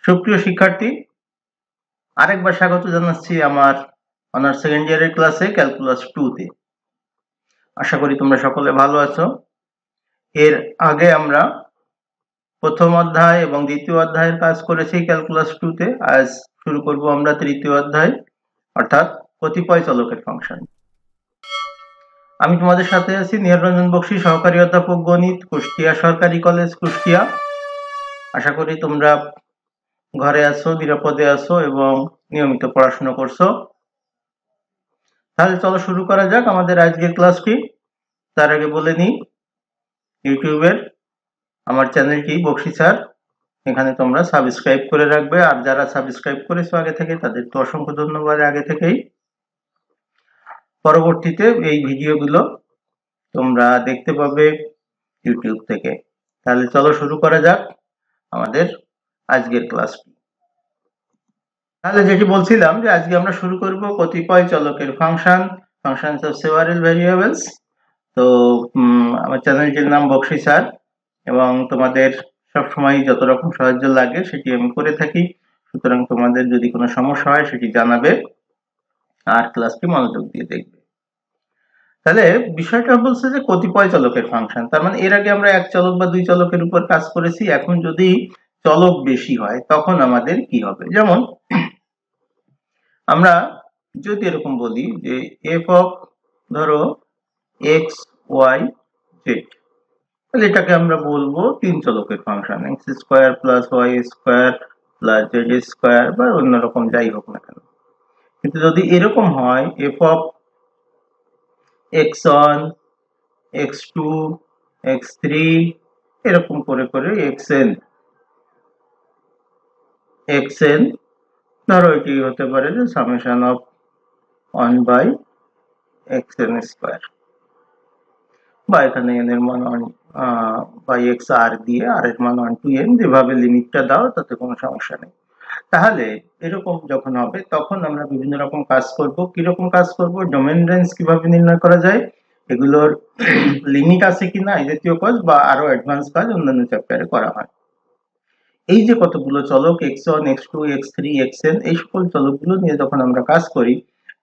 সুপ্রিয় শিক্ষার্থী, আরেকবার স্বাগত জানাচ্ছি আমার অনার্স সেকেন্ড ইয়ারের ক্লাসে ক্যালকুলাস 2 তে। আশা করি তোমরা সকলে ভালো আছো। এর আগে আমরা প্রথম অধ্যায় এবং দ্বিতীয় অধ্যায়ের কাজ করেছি ক্যালকুলাস 2 তে। আজ শুরু করব আমরা তৃতীয় অধ্যায়, অর্থাৎ কতিপয় চলকের ফাংশন। আমি তোমাদের সাথে আছি নিহাররঞ্জন বক্সী, সহকারী অধ্যাপক গণিত, কুষ্টিয়া সরকারি কলেজ, কুষ্টিয়া। আশা করি তোমরা ঘরে আছো, নিরাপদে আছো এবং নিয়মিত পড়াশোনা করছো। তাহলে চলো শুরু করা যাক আমাদের আজকের ক্লাসটি। তার আগে বলে নিই, ইউটিউবের আমার চ্যানেলটি বক্সী স্যার, এখানে তোমরা সাবস্ক্রাইব করে রাখবে। আর যারা সাবস্ক্রাইব করেছো আগে থেকে তাদের তো অসংখ্য ধন্যবাদ আগে থেকেই। পরবর্তীতে এই ভিডিওগুলো তোমরা দেখতে পাবে ইউটিউব থেকে। তাহলে চলো শুরু করা যাক আমাদের আজকের ক্লাসটি। তাহলে যেটি বলছিলাম যে আজকে আমরা শুরু করব কতিপয় চলকের function, functions of several variables. তো আমার চ্যানেলটির নাম বক্সী স্যার, এবং তোমাদের সবসময় যত রকম সাহায্য লাগে সেটি আমি করে থাকি। সুতরাং তোমাদের যদি কোনো সমস্যা হয় সেটি জানাবে আর ক্লাসটি মনোযোগ দিয়ে দেখবে। তাহলে বিষয়টা বলছে যে কতিপয় চলকের ফাংশন, তার মানে এর আগে আমরা এক চলক বা দুই চলকের উপর কাজ করেছি। এখন যদি চলক বেশি হয় তখন আমাদের কি হবে? যেমন আমরা যদি এরকম বলি যে এফ অফ ধরো এক্স ওয়াই জেড, তাহলে এটাকে আমরা বলবো তিন চলকের function, X square plus Y square plus Z square বা অন্যরকম যাই হোক না কেন। কিন্তু যদি এরকম হয় F of X one, X two, X three, এরকম করে করে এক্স এন, ধরো এটি হতে পারে যে summation of 1 by X N square, বা এখানে এন এর মান বাই এক্স আর দিয়ে আর এর মান 1 to n, যেভাবে লিমিটটা দাও তাতে কোনো সমস্যা নেই। তাহলে এরকম যখন হবে তখন আমরা বিভিন্ন রকম কাজ করব। কিরকম কাজ করব? ডোমেন রেঞ্জ কিভাবে নির্ণয় করা যায়, এগুলোর লিমিট আছে কিনা, এই জাতীয় কাজ বা আরো অ্যাডভান্স কাজ অন্যান্য চ্যাপ্টারে করা হয়। এই যে কতগুলো চলক x1, x2, x3, xn, এই সকল চলকগুলো নিয়ে যখন আমরা কাজ করি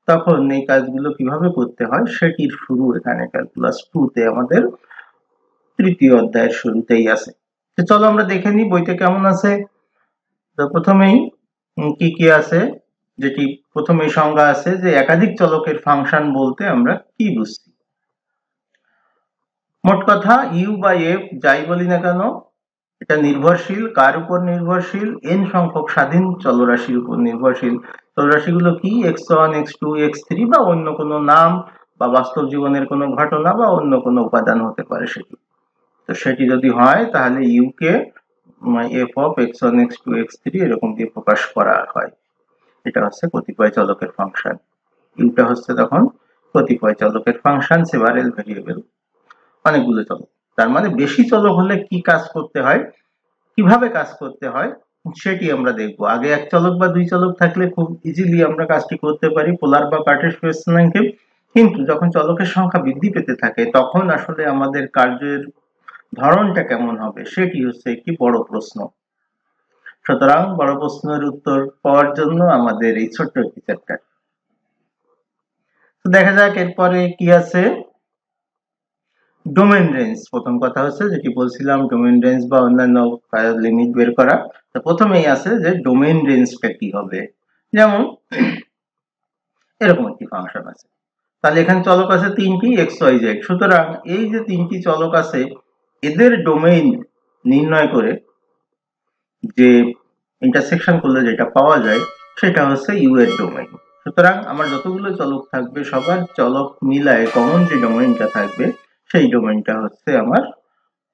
তখন এই কাজগুলো কিভাবে করতে হয় সেটির শুরু এখানে ক্যালকুলাস 2 তে আমাদের তৃতীয় অধ্যায়ের শুরুতেই আছে। তো চলো আমরা দেখে নিই বইতে কেমন আছে। তো প্রথমেই কি কি আছে, যেটি প্রথমেই সংজ্ঞা আছে যে একাধিক চলকের ফাংশন বলতে আমরা কি বুঝি। মোট কথা ইউ বা এফ যাই বলি না কেন, এটা নির্ভরশীল। কার উপর নির্ভরশীল? n সংখ্যক স্বাধীন চলরাশির উপর নির্ভরশীল। চলরাশিগুলো কি? x1, x2, x3 বা অন্য কোনো নাম বা বাস্তব জীবনের কোনো ঘটনা বা অন্য কোনো উপাদান হতে পারে সেটি। তো সেটি যদি হয় তাহলে you K F of x1, x2, x3 এরকম দিয়ে প্রকাশ করা হয়। এটা হচ্ছে কতিপয় চলকের ফাংশন। ইউটা হচ্ছে তখন কতিপয় চলকের ফাংশন, সেভারাল ভেরিয়েবল, অনেকগুলো চলক। তার মানে বেশি চলক হলে কি কাজ করতে হয়, কিভাবে কাজ করতে হয় সেটি আমরা দেখব। আগে এক চলক বা দুই চলক থাকলে খুব ইজিলি আমরা কাজটি করতে পারি, পোলার বা কার্টেসিয়ান স্থানাঙ্কে। কিন্তু যখন চলকের সংখ্যা বৃদ্ধি পেতে থাকে তখন আসলে আমাদের কার্যের ধরনটা কেমন হবে সেটি হচ্ছে একটি বড় প্রশ্ন। সুতরাং বড় প্রশ্নের উত্তর পাওয়ার জন্য আমাদের এই ছোট্ট একটি চ্যাপ্টার। তো দেখা যাক এরপরে কি আছে। ডোমেন রেঞ্জ প্রথম কথা হচ্ছে, যেটি বলছিলাম ডোমেন রেঞ্জ বা অন্যান্য লিমিট বের করা। তো প্রথমেই আছে যে ডোমেন রেঞ্জটা কি হবে। যেমন এরকম একটি ফাংশন আছে, তাহলে এখানে চলক আছে তিনটি এক্স ওয়াই জেড। সুতরাং এই যে তিনটি চলক আছে এদের ডোমেইন নির্ণয় করে যে ইন্টারসেকশন করলে যেটা পাওয়া যায় সেটা হচ্ছে ইউ এর ডোমেইন। সুতরাং আমার যতগুলো চলক থাকবে সবার চলক মিলায় কমন যে ডোমেইনটা থাকবে সেই ডোমেইনটা হচ্ছে আমার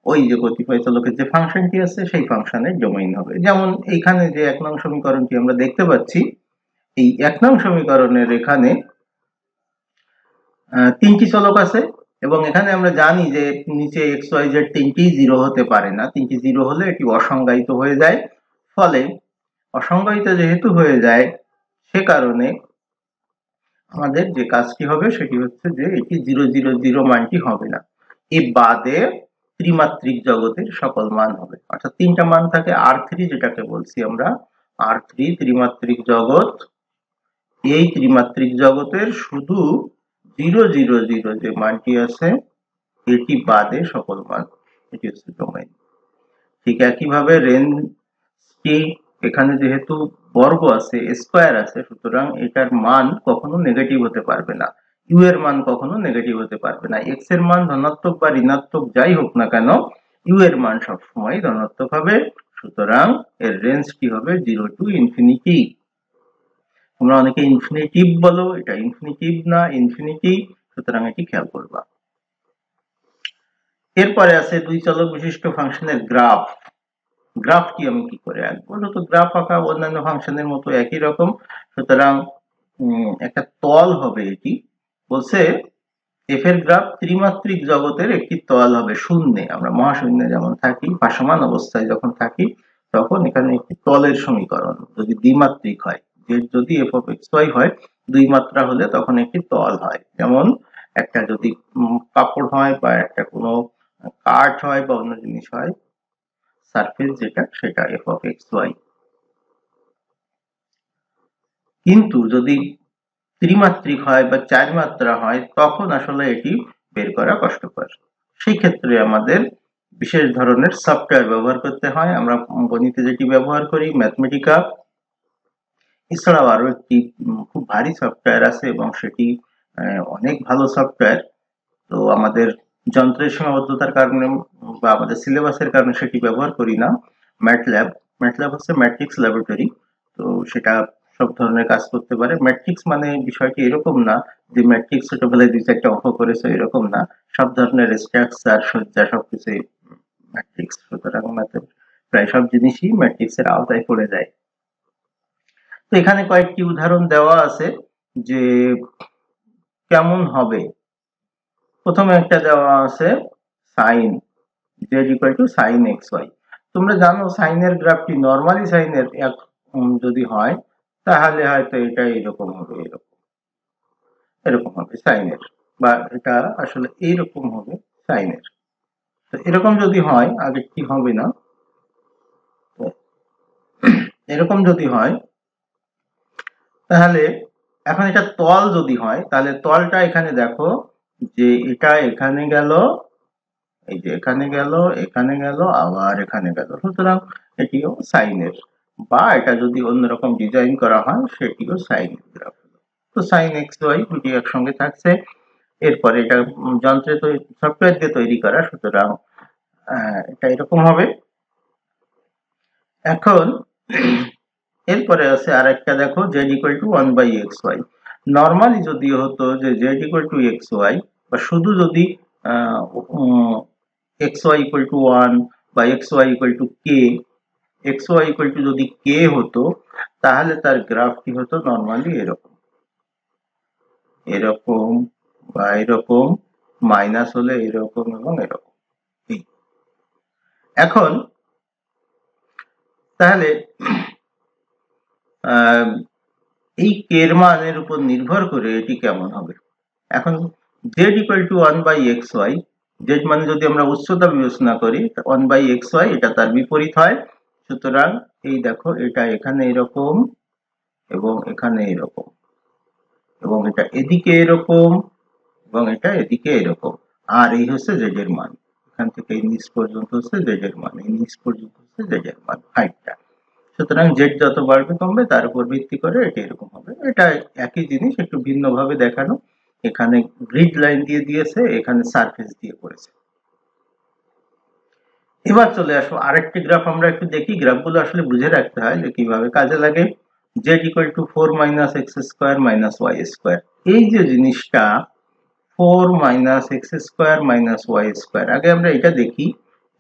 ওই যে কতিপয় চলকের যে ফাংশনটি আছে সেই ফাংশনের ডোমেইন হবে। যেমন এইখানে যে 1 নং সমীকরণটি আমরা দেখতে পাচ্ছি, এই 1 নং সমীকরণের এখানে তিনটি চলক আছে এবং এখানে আমরা জানি যে নিচে এক্স ওয়াই জেড তিনটি জিরো হতে পারে না। তিনটি জিরো হলে এটি অসংজ্ঞায়িত হয়ে যায়। ফলে অসংজ্ঞায়িত যেহেতু হয়ে যায় সে কারণে আমাদের যে কাজটি হবে সেটি হচ্ছে যে এটি 000 মানটি হবে না, এ বাদে ত্রিমাত্রিক জগতের সকল মান হবে। অর্থাৎ তিনটা মান থাকে R3 যেটাকে বলছি আমরা R3 ত্রিমাত্রিক জগৎ, এই ত্রিমাত্রিক জগতের শুধু 0 0 0 যে মানটি আছে এটি বাদে সকল মান, এটি হচ্ছে ডোমেইন। ঠিক একইভাবে রেঞ্জটি এখানে যেহেতু বর্গ আছে, স্কয়ার আছে, সুতরাং এটার মান কখনো নেগেটিভ হতে পারবে না, ইউ এর মান কখনো নেগেটিভ হতে পারবে না। এক্স এর মান ধনাত্মক বা ঋণাত্মক যাই হোক না কেন, ইউ এর মান সবসময় ধনাত্মক হবে, সুতরাং এর রেঞ্জটি হবে 0 টু ইনফিনিটি। তোমরা অনেকে ইনফিনিটিভ বলো, এটা ইনফিনিটিভ না, ইনফিনিটি, সুতরাং এটি খেয়াল করবা। এরপরে আছে দুই চলক বিশিষ্ট ফাংশনের গ্রাফ। গ্রাফটি আমি কি করে আঁকবো? তো গ্রাফ আঁকা অন্যান্য ফাংশনের মতো একই রকম, সুতরাং একটা তল হবে, এটি বলছে এফ এর গ্রাফ ত্রিমাত্রিক জগতের একটি তল হবে শূন্যে। আমরা মহাশূন্যে যেমন থাকি, ভাসমান অবস্থায় যখন থাকি, তখন এখানে একটি তলের সমীকরণ যদি দ্বিমাত্রিক হয়, যদি এফ অফ এক্স ওয়াই হয়, দুই মাত্রা হলে তখন একটি তল হয়। যেমন একটা যদি কাপড় হয় বা একটা কোনো কাঠ হয় বা অন্য জিনিস হয়, সারফেস যেটা, সেটা এফ অফ এক্স ওয়াই। কিন্তু যদি ত্রিমাত্রিক হয় বা চার মাত্রা হয়, তখন আসলে এটি বের করা কষ্টকর। সেই ক্ষেত্রে আমাদের বিশেষ ধরনের সফটওয়্যার ব্যবহার করতে হয়। আমরা গণিতে যেটি ব্যবহার করি, ম্যাথমেটিকা, এছাড়াও আরো একটি খুব ভারী সফটওয়্যার আছে এবং সেটি অনেক ভালো সফটওয়্যার। তো আমাদের যন্ত্রের সীমাবদ্ধতার কারণে বা আমাদের সিলেবাসের কারণে সেটি ব্যবহার করি না। ম্যাটল্যাব, ম্যাটল্যাব হচ্ছে ম্যাট্রিক্স ল্যাবরেটরি, তো সেটা সব ধরনের কাজ করতে পারে। ম্যাট্রিক্স মানে বিষয়টি এরকম না যে ম্যাট্রিক্স ছোটবেলায় দুই চারটা অঙ্ক করেছে, এরকম না, সব ধরনের স্ট্রাকচার, সজ্জা সবকিছুই ম্যাট্রিক্স। সুতরাং প্রায় সব জিনিসই ম্যাট্রিক্সের আওতায় পড়ে যায়। তো এখানে কয়েকটি উদাহরণ দেওয়া আছে যে কেমন হবে। প্রথমে একটা দেওয়া আছে sine z equal to sine X Y. তোমরা জানো সাইনের গ্রাফটি নর্মালি সাইনের যদি হয়, তাহলে হয়তো এটা এরকম হবে, এরকম হবে সাইনের, বা এটা আসলে এইরকম হবে সাইনের। তো এরকম যদি হয়, আগে কি হবে না, এরকম যদি হয়, তাহলে এখন এটা তল যদি হয়, তাহলে তলটা এখানে দেখো যে এটা এখানে গেল, এই যে এখানে গেল, এখানে গেল, আবার এখানে গেল, সুতরাং এটিও সাইনের। বা এটা যদি অন্যরকম ডিজাইন করা হয়, সেটিও সাইনের গ্রাফ। তো সাইন এক্স ওয়াই দুটি একসঙ্গে থাকছে। এরপরে এটা যন্ত্রে সফটওয়্যার দিয়ে তৈরি করা, সুতরাং এটা এরকম হবে। এখন এরপরে আছে আরেকটা, দেখো Z equal two 1/xy। Normally যদি হতো যে Z equal to X Y, বা শুধু যদি xy ইকুয়াল টু 1 বা xy equal to k, xy equal to যদি k হতো, তাহলে তার গ্রাফটি হতো নরমালি এরকম, এরকম বা এরকম, মাইনাস হলে এরকম এবং এরকম। এখন তাহলে এই k এর মানের উপর নির্ভর করে এটি কেমন হবে। এখন z equal two 1/xy, z মানে যদি আমরা উচ্চতা বিবেচনা করি 1/xy, এটা তার বিপরীত হয়। সুতরাং এই দেখো এটা এখানে এরকম এবং এখানে এরকম, এবং এটা এদিকে এরকম এবং এটা এদিকে এরকম, আর এই হচ্ছে z এর মান। এখান থেকে এই নিচ পর্যন্ত হচ্ছে z এর মান, এই নিচ পর্যন্ত হচ্ছে z এর মান, হাইটটা। সুতরাং z যত বাড়বে কমবে, তার উপর ভিত্তি করে এটা এরকম হবে। এটা একই জিনিস, একটু ভিন্নভাবে দেখানো। এখানে গ্রিড লাইন দিয়ে দিয়েছে, এখানে সারফেস দিয়ে করেছে। এবার চলে আসবো আরেকটি গ্রাফ, আমরা একটু দেখি গ্রাফগুলো আসলে বুঝে রাখতে হয় যে কিভাবে কাজে লাগে। z equal to 4 minus X square minus Y square, এই যে জিনিসটা 4 minus X square minus Y square, আগে আমরা এটা দেখি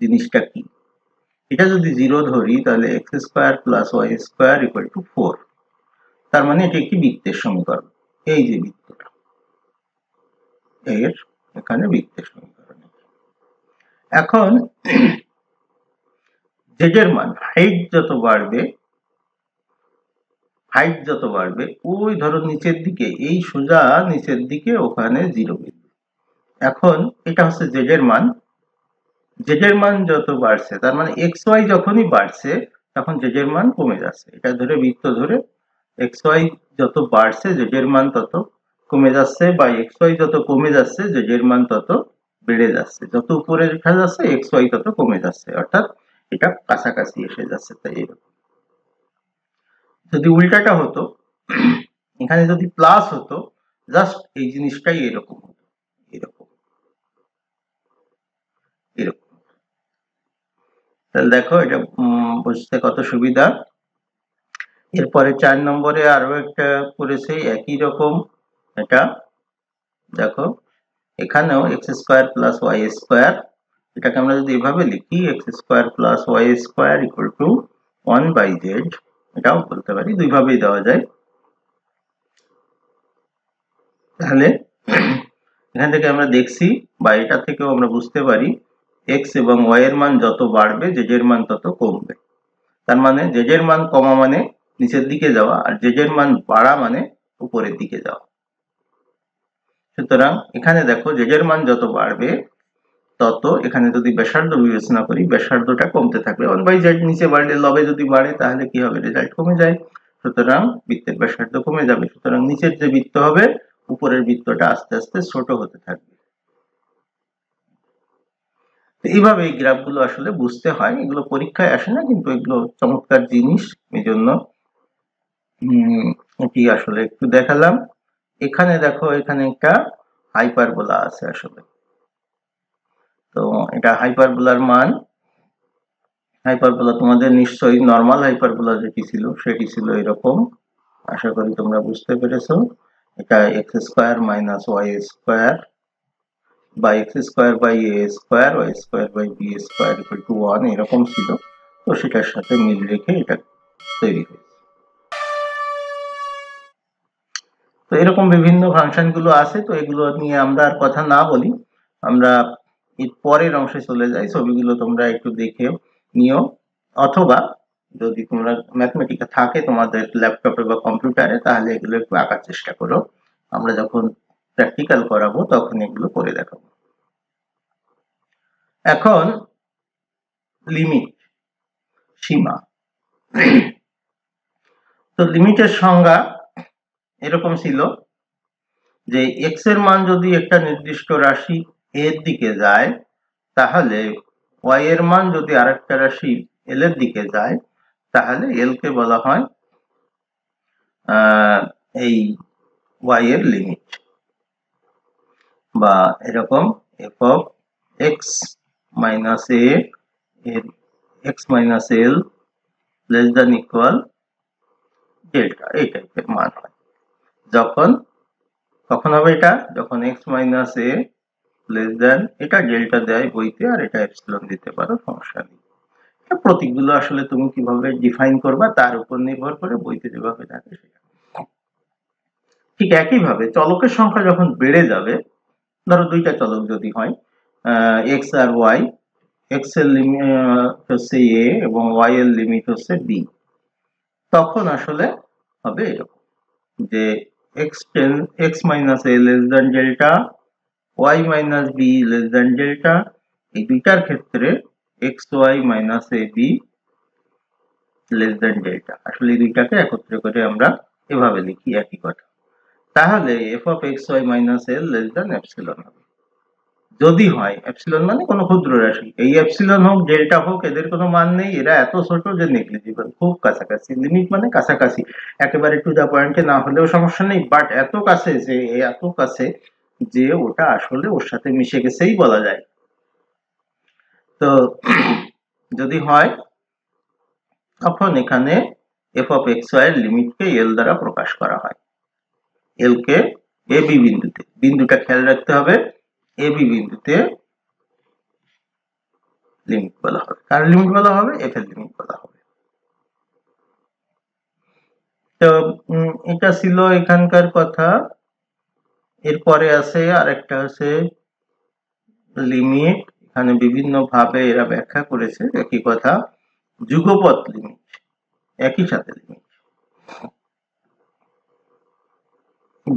জিনিসটা কি। এটা যদি 0 ধরি, তাহলে X square plus Y square equal to 4। তার মানে এটি একটি বৃত্তের সমীকরণ। এই যে বৃত্তটা, এর এখানে বৃত্তের সমীকরণ। এখন z এর মান, হাইট যত বাড়বে, ওই ধরো নিচের দিকে, এই সোজা নিচের দিকে ওখানে 0 বিন্দু। এখন এটা হচ্ছে z এর মান, z এর মান যত বাড়ছে, তার মানে xy যখনই বাড়ছে, তখন জেড এর মান কমে যাচ্ছে। এটা ধরে বৃত্ত ধরে এক্স ওয়াই যত বাড়ছে জেড এর মান তত কমে যাচ্ছে, বা এক্স ওয়াই যত কমে যাচ্ছে জেড এর মান তত বেড়ে যাচ্ছে। যত উপরে রেখা যাচ্ছে এক্স ওয়াই তত কমে যাচ্ছে, অর্থাৎ এটা কাছাকাছি এসে যাচ্ছে। তাই এরকম। যদি উল্টাটা হতো, এখানে যদি প্লাস হতো, জাস্ট এই জিনিসটাই এরকম হতো, এরকম এরকম। তাহলে দেখো এটা বুঝতে কত সুবিধা। এরপরে 4 নম্বরে আরো একটা করেছে একই রকম। এটা দেখো, এখানেও X square plus Y square, এটাকে আমরা যদি এভাবে লিখি X square plus Y square equal to 1/z, এটাও বলতে পারি, দুই ভাবেই দেওয়া যায়। তাহলে এখান থেকে আমরা দেখছি, বা এটা থেকেও আমরা বুঝতে পারি, এক্স এবং ওয়াই এর মান যত বাড়বে জেড এর মান তত কমবে। তার মানে জেড এর মান কমা মানে নিচের দিকে যাওয়া, আর জেড এর মান বাড়া মানে উপরের দিকে যাওয়া। সুতরাং এখানে দেখো জেড এর মান যত বাড়বে তত, এখানে যদি ব্যাসার্ধ বিবেচনা করি, ব্যাসার্ধটা কমতে থাকবে। 1/z নিচে বাড়লে লবে যদি বাড়ে তাহলে কি হবে, রেজাল্ট কমে যায়। সুতরাং বৃত্তের ব্যাসার্ধ কমে যাবে। সুতরাং নিচের যে বৃত্ত হবে উপরের বৃত্তটা আস্তে আস্তে ছোট হতে থাকবে। এইভাবে এই গ্রাফগুলো আসলে বুঝতে হয়, এগুলো পরীক্ষায় আসে না, কিন্তু এগুলো চমৎকার জিনিস, এই জন্য এটি আসলে একটু দেখালাম। এখানে দেখো, এখানে একটা হাইপারবোলা আছে আসলে। তো এটা হাইপারবোলার মান, হাইপারবোলা তোমাদের নিশ্চয়ই নরমাল হাইপারবোলা যেটি ছিল সেটি ছিল এরকম, আশা করি তোমরা বুঝতে পেরেছো। এটা X square minus Y square বা X square by A square Y square by B square equal to 1 এরকম ছিল। তো সেটার সাথে মিল রেখে এটা তৈরি হয়েছে। তো এরকম বিভিন্ন ফাংশন গুলো আছে। তো এগুলো নিয়ে আমরা আর কথা না বলি, আমরা এর পরের অংশে চলে যাই। ছবিগুলো তোমরা একটু দেখে নিও, অথবা যদি তোমরা ম্যাথমেটিক্স থাকে তোমাদের ল্যাপটপে বা কম্পিউটারে, তাহলে এগুলো একটু আঁকার চেষ্টা করো। আমরা যখন প্র্যাকটিক্যাল করাবো তখন এগুলো করে দেখাবো। এখন লিমিট, সীমা। তো লিমিটের সংজ্ঞা এরকম ছিল যে এক্স এর মান যদি একটা নির্দিষ্ট রাশি এর দিকে যায়, তাহলে ওয়াই এর মান যদি আরেকটা রাশি এল এর দিকে যায়, তাহলে এল কে বলা হয় এই ওয়াই এর লিমিট। বা এরকম এফ অফ এক্স মাইনাস এ এর x minus L less than equal delta, এই টাইপের মান হয়। যখন কখন হবে এটা, যখন x minus A less than, এটা ডেল্টা দেয় বইতে, আর এটা এপসিলন দিতে পারো, সমস্যা নেই। প্রতীকগুলো আসলে তুমি কিভাবে ডিফাইন করবা তার উপর নির্ভর করে বইতে যেভাবে থাকে সেটা। ঠিক একইভাবে চলকের সংখ্যা যখন বেড়ে যাবে, ধরো দুইটা চলক যদি হয় এক্স আর ওয়াই, এক্স এর লিমিট হচ্ছে এ এবং ওয়াই এর লিমিট হচ্ছে বি, তখন আসলে হবে এরকম যে X minus A less than delta, Y minus B less than delta. এই দুইটার ক্ষেত্রে X Y minus A B less than delta. আসলে এই দুইটাকে একত্রে করে আমরা এভাবে লিখি একই কথা। তাহলে F of X Y minus L less than epsilon হবে। যদি হয়, এপসিলন মানে কোনো ক্ষুদ্র রাশি, এই এপসিলন হোক ডেল্টা হোক এদের কোনো মান নেই, এরা এত ছোট যে নেগলিজিবল, খুব কাছাকাছি। লিমিট মানে কাছাকাছি, একেবারে টু দা পয়েন্টে না হলেও সমস্যা নেই, বাট এত কাছে যে, এত কাছে যে ওটা আসলে ওর সাথে মিশে গেছেই বলা যায়। তো যদি হয় তখন এখানে এফ অফ এক্স ওয়াই এর লিমিটকে এল দ্বারা প্রকাশ করা হয়। এল কে এ বি বিন্দুতে, বিন্দুটা খেয়াল রাখতে হবে, এ বি বিন্দুতে লিমিট বলা হবে। কার লিমিট বলা হবে? এফ এর লিমিট বলা হবে। তো এটা ছিল এখানকার কথা। এরপরে আছে আরেকটা আছে লিমিট, এখানে বিভিন্ন ভাবে এরা ব্যাখ্যা করেছে একই কথা, যুগপৎ লিমিট, একই সাথে লিমিট।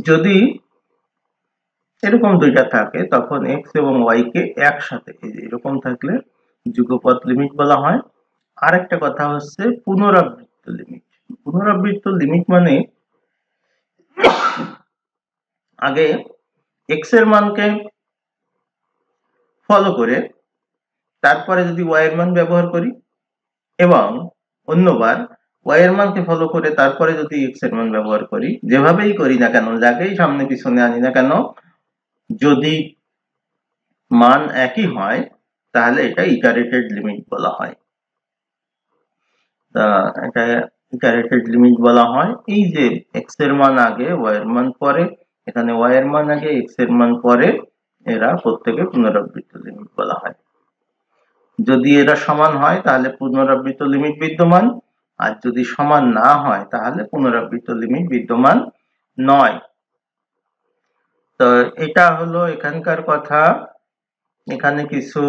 যদি এরকম দুইটা থাকে তখন এক্স এবং ওয়াই কে একসাথে এরকম থাকলে যুগপৎ লিমিট বলা হয়। আরেকটা কথা হচ্ছে পুনরাবৃত্ত লিমিট। পুনরাবৃত্ত লিমিট মানে আগে x এর মানকে ফলো করে তারপরে যদি y এর মান ব্যবহার করি, এবং অন্যবার y এর মানকে ফলো করে তারপরে যদি x এর মান ব্যবহার করি, যেভাবেই করি না কেন, যাকেই সামনে পিছনে আনি না কেন, যদি মান একই হয় তাহলে এটা ইটারেটেড লিমিট বলা হয়। এটা ইটারেটেড লিমিট বলা হয়। এই যে x এর মান আগে y এর মান পরে, এখানে y এর মান আগে x এর মান পরে, এরা প্রত্যেকে পুনরাবৃত্ত লিমিট বলা হয়। যদি এরা সমান হয় তাহলে পুনরাবৃত্ত লিমিট বিদ্যমান, আর যদি সমান না হয় তাহলে পুনরাবৃত্ত লিমিট বিদ্যমান নয়। তো এটা হলো এখানকার কথা। এখানে কিছু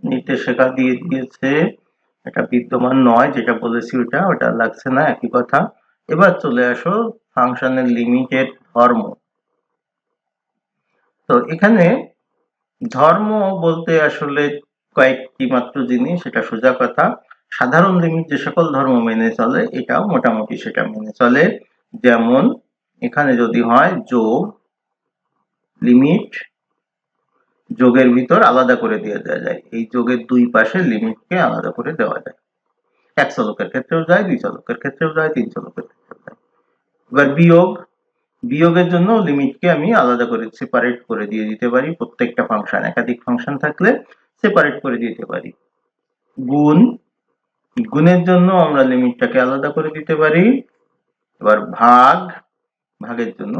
নির্দেশিকা দিয়ে দিয়েছে, এটা বিদ্যমান নয়, যেটা বলেছি ওটা লাগছে না, একই কথা। এবার চলে আসো ফাংশনের লিমিটের ধর্ম। তো এখানে ধর্ম বলতে আসলে কয়েকটি মাত্র জিনিস, সেটা সোজা কথা। সাধারণ লিমিট যে সকল ধর্ম মেনে চলে, এটাও মোটামুটি সেটা মেনে চলে। যেমন এখানে যদি হয় যোগ, লিমিট যোগের ভিতর আলাদা করে দিয়ে দেওয়া যায়, এই যোগের দুই পাশে লিমিটকে আলাদা করে দেওয়া যায়। এক চলকের ক্ষেত্রেও যায়, দুই চলকের ক্ষেত্রেও যায়, তিন চলকের ক্ষেত্রেও যায়। এবার বিয়োগের জন্য লিমিটকে আমি আলাদা করে সেপারেট করে দিয়ে দিতে পারি। প্রত্যেকটা ফাংশন, একাধিক ফাংশন থাকলে সেপারেট করে দিতে পারি। গুণের জন্য আমরা লিমিটটাকে আলাদা করে দিতে পারি। এবার ভাগের জন্য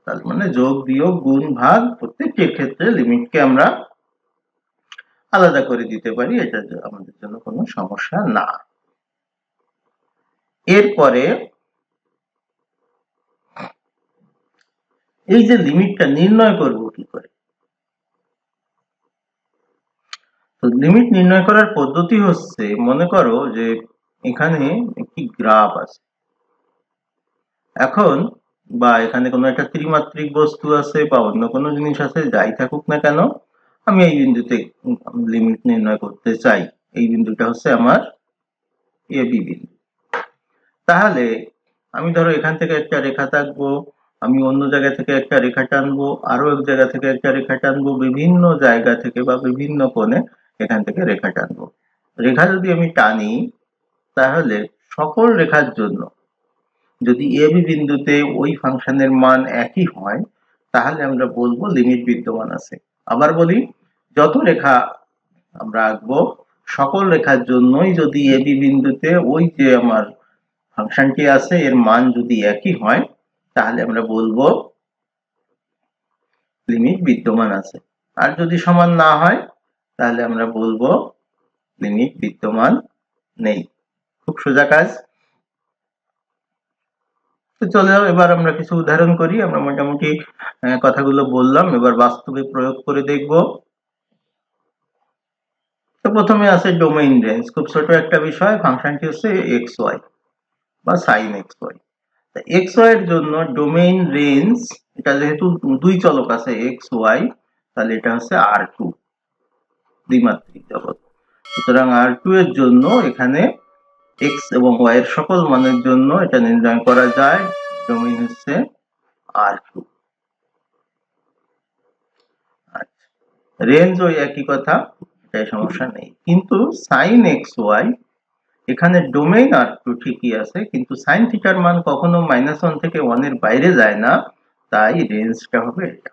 তার মানে যোগ, বিয়োগ, গুণ, ভাগ প্রত্যেকটির ক্ষেত্রে লিমিটকে আমরা আলাদা করে দিতে পারি। এটা আমাদের জন্য কোনো সমস্যা না। এরপরে এই যে লিমিটটা নির্ণয় করব কি করে, তো লিমিট নির্ণয় করার পদ্ধতি হচ্ছে, মনে করো যে এখানে একটি গ্রাফ আছে এখন, বা এখানে কোনো একটা ত্রিমাত্রিক বস্তু আছে বা অন্য কোনো জিনিস আছে, যাই থাকুক না কেন, আমি এই বিন্দুতে লিমিট নির্ণয় করতে চাই। এই বিন্দুটা হচ্ছে আমার এ বি বিন্দু। তাহলে আমি ধরো এখান থেকে একটা রেখা টানবো, আমি অন্য জায়গা থেকে একটা রেখা টানবো, আরো এক জায়গা থেকে একটা রেখা টানবো, বিভিন্ন জায়গা থেকে বা বিভিন্ন কোণে এখান থেকে রেখা টানবো। রেখা যদি আমি টানি তাহলে সকল রেখার জন্য যদি এ বি বিন্দুতে ওই ফাংশনের মান একই হয় তাহলে আমরা বলবো লিমিট বিদ্যমান আছে। আবার বলি, যত রেখা আমরা আঁকবো সকল রেখার জন্যই যদি এ বি বিন্দুতে ওই যে আমার ফাংশনটি আছে এর মান যদি একই হয় তাহলে আমরা বলবো লিমিট বিদ্যমান আছে। আর যদি সমান না হয় তাহলে আমরা বলবো লিমিট বিদ্যমান নেই। খুব সোজা কাজ। তো চলো এবার আমরা কিছু উদাহরণ করি। আমরা মোটামুটি কথাগুলো বললাম, এবার বাস্তবে প্রয়োগ করে দেখব। তো প্রথমে আছে ডোমেইন রেঞ্জ, খুব ছোট একটা বিষয়। ফাংশনটি হচ্ছে এক্স ওয়াই বা sine X Y. X Y এর জন্য ডোমেইন রেঞ্জ, এটা যেহেতু দুই চলক আছে এক্স ওয়াই, তাহলে এটা হচ্ছে R2, দ্বিমাত্রিক জগৎ। সুতরাং R2 এর জন্য এখানে এক্স এবং ওয়াই এর সকল মানের জন্য এটা নির্ণয় করা যায়, ডোমেইন হচ্ছে R2। আচ্ছা, রেঞ্জ ওই একই কথা, এটাই সমস্যা নেই। কিন্তু সাইন এক্স ওয়াই, এখানে ডোমেইন R2 ঠিকই আছে, কিন্তু সাইন থিটার মান কখনো -1 থেকে 1 এর বাইরে যায় না, তাই রেঞ্জটা হবে এটা।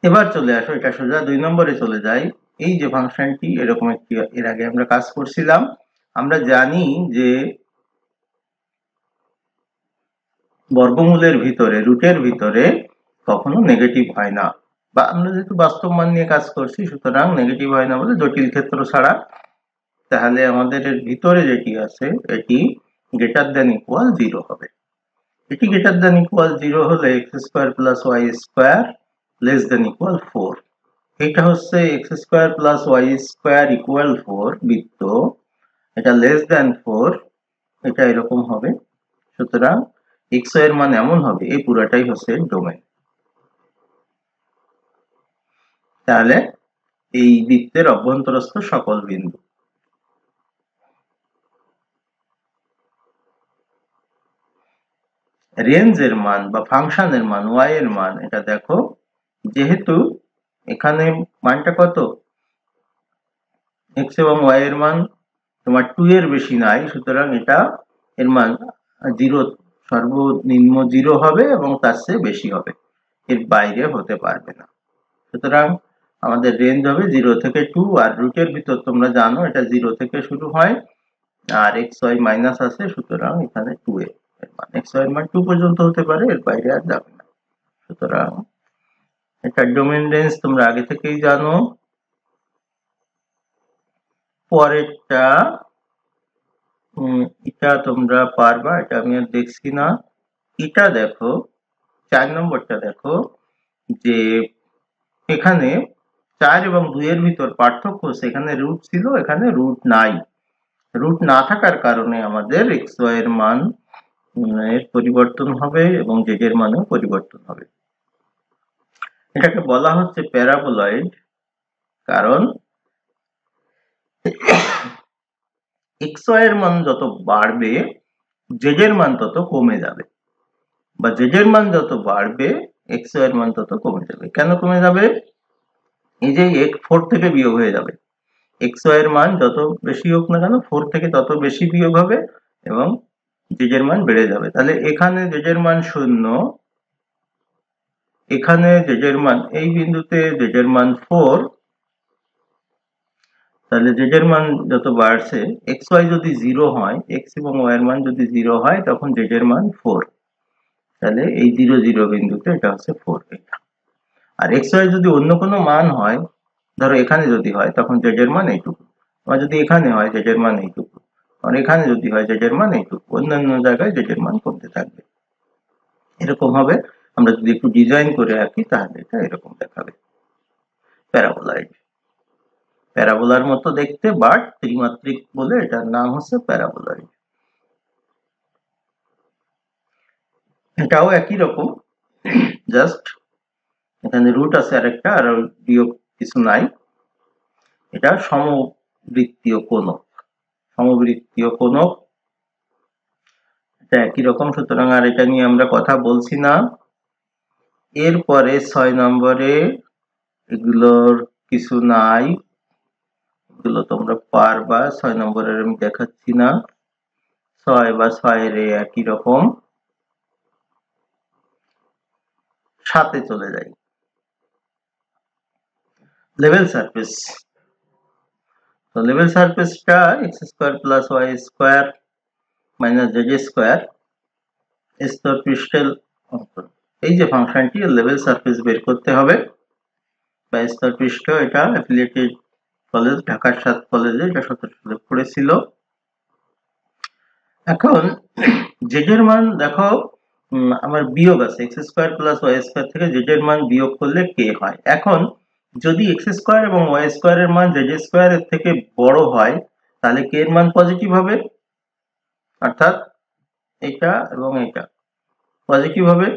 এবার চলে আসো, এটা সোজা 2 নম্বরে চলে যাই। এই যে ফাংশনটি, এরকম একটি এর আগে আমরা কাজ করছিলাম। আমরা জানি যে বর্গমূলের ভিতরে, রুটের ভিতরে কখনো নেগেটিভ হয় না, বা আমরা যেহেতু বাস্তব মান নিয়ে কাজ করছি সুতরাং নেগেটিভ হয় না বলে জটিল ক্ষেত্র ছাড়া। তাহলে আমাদের এর ভিতরে যেটি আছে এটি গ্রেটার দ্যান ইকুয়াল 0 হবে। এটি গ্রেটার দ্যান ইকুয়াল 0 হলে x square plus y square less than equal 4। এটা হচ্ছে x square plus y square equal 4 বৃত্ত, এটা লেস দ্যান 4, এটা এরকম হবে। সুতরাং x এর মান এমন হবে, এই পুরাটাই হচ্ছে ডোমেইন। তাহলে এই বৃত্তের অভ্যন্তরস্থ সকল বিন্দু, রেঞ্জের মান বা ফাংশনের মান y এর মান, এটা দেখো যেহেতু এখানে মানটা কত, x এবং y এর মান তোমার 2 এর বেশি নাই, সুতরাং এটা এর মান 0, সর্বনিম্ন 0 হবে এবং তার চেয়ে বেশি হবে, এর বাইরে হতে পারবে না। সুতরাং আমাদের রেঞ্জ হবে 0 থেকে 2, আর রুটের ভিতর তোমরা জানো এটা 0 থেকে শুরু হয় আর xy মাইনাস আছে, সুতরাং এখানে 2 এর মান xy এর মান 2 পর্যন্ত হতে পারে, এর বাইরে আর যাবে না। সুতরাং এটার ডোমেইন রেঞ্জ তোমরা আগে থেকেই জানো। পরেরটা এটা তোমরা পারবা, এটা আমি আর দেখছি না। এটা দেখো 4 নম্বরটা দেখো যে এখানে 4 এবং 2 এর ভিতর পার্থক্য, সেখানে রুট ছিল, এখানে রুট নাই। রুট না থাকার কারণে আমাদের xy এর মান এর পরিবর্তন হবে এবং z এর মানেও পরিবর্তন হবে। এটাকে বলা হচ্ছে প্যারাবোলয়েড, কারণ xy এর মান যত বাড়বে z এর মান তত কমে যাবে, বা z এর মান যত বাড়বে xy এর মান তত কমে যাবে। কেন কমে যাবে? এই যে x 4 থেকে বিয়োগ হয়ে যাবে, xy এর মান যত বেশি হোক না কেন 4 থেকে তত বেশি বিয়োগ হবে এবং z এর মান বেড়ে যাবে। তাহলে এখানে z এর মান 0, এখানে z এর মান, এই বিন্দুতে z এর মান 4, তাহলে z এর মান যত বাড়ছে, xy যদি 0 হয়, x এবং y এর মান যদি 0 হয়, তখন z এর মান 4, তাহলে এই 0 0 বিন্দুতে এটা হচ্ছে 4 এটা। আর xy যদি অন্য কোনো মান হয়, ধরো এখানে যদি হয়, তখন z এর মান এইটুকু, আর যদি এখানে হয় z এর মান এইটুকু, আর এখানে যদি হয় z এর মান এইটুকু, অন্যান্য জায়গায় z এর মান কমতে থাকবে। এরকম হবে। আমরা যদি একটু ডিজাইন করে আঁকি তাহলে এটা এরকম দেখাবে, প্যারাবোলয়েড। প্যারাবোলার মতো দেখতে, বাট ত্রিমাত্রিক বলে এটার নাম হচ্ছে প্যারাবোলয়েড। এটাও একই রকম, জাস্ট এখানে রুট আছে আরেকটা, আর বিয়োগ কিছু নাই। এটা সমবৃত্তীয় কোণক, সমবৃত্তীয় কোণক, এটা একই রকম, সুতরাং আর এটা নিয়ে আমরা কথা বলছি না। এরপরে 6 নম্বরে এগুলোর কিছু নাই, এগুলো তোমরা পারবা, 6 নম্বরের আমি দেখাচ্ছি না। 6 বা 6 এর একই রকম। 7 চলে যাই, লেভেল সারফেস। তো লেভেল সারফেসটা x square plus y square minus z square স্তর পৃষ্ঠের অন্তর, এই যে ফাংশনটি লেভেল সারফেস বের করতে হবে, বা স্তর পৃষ্ঠ, এটা অ্যাফিলিয়েটেড কলেজ ঢাকার 7 কলেজে এটা 17 সালে পড়েছিল। এখন z এর মান দেখো, আমার বিয়োগ আছে, x square plus y square থেকে z এর মান বিয়োগ করলে k হয়। এখন যদি x স্কয়ার এবং y স্কয়ার এর মান z স্কয়ার এর থেকে বড় হয়, তাহলে k এর মান পজিটিভ হবে, অর্থাৎ এটা এবং এটা পজিটিভ হবে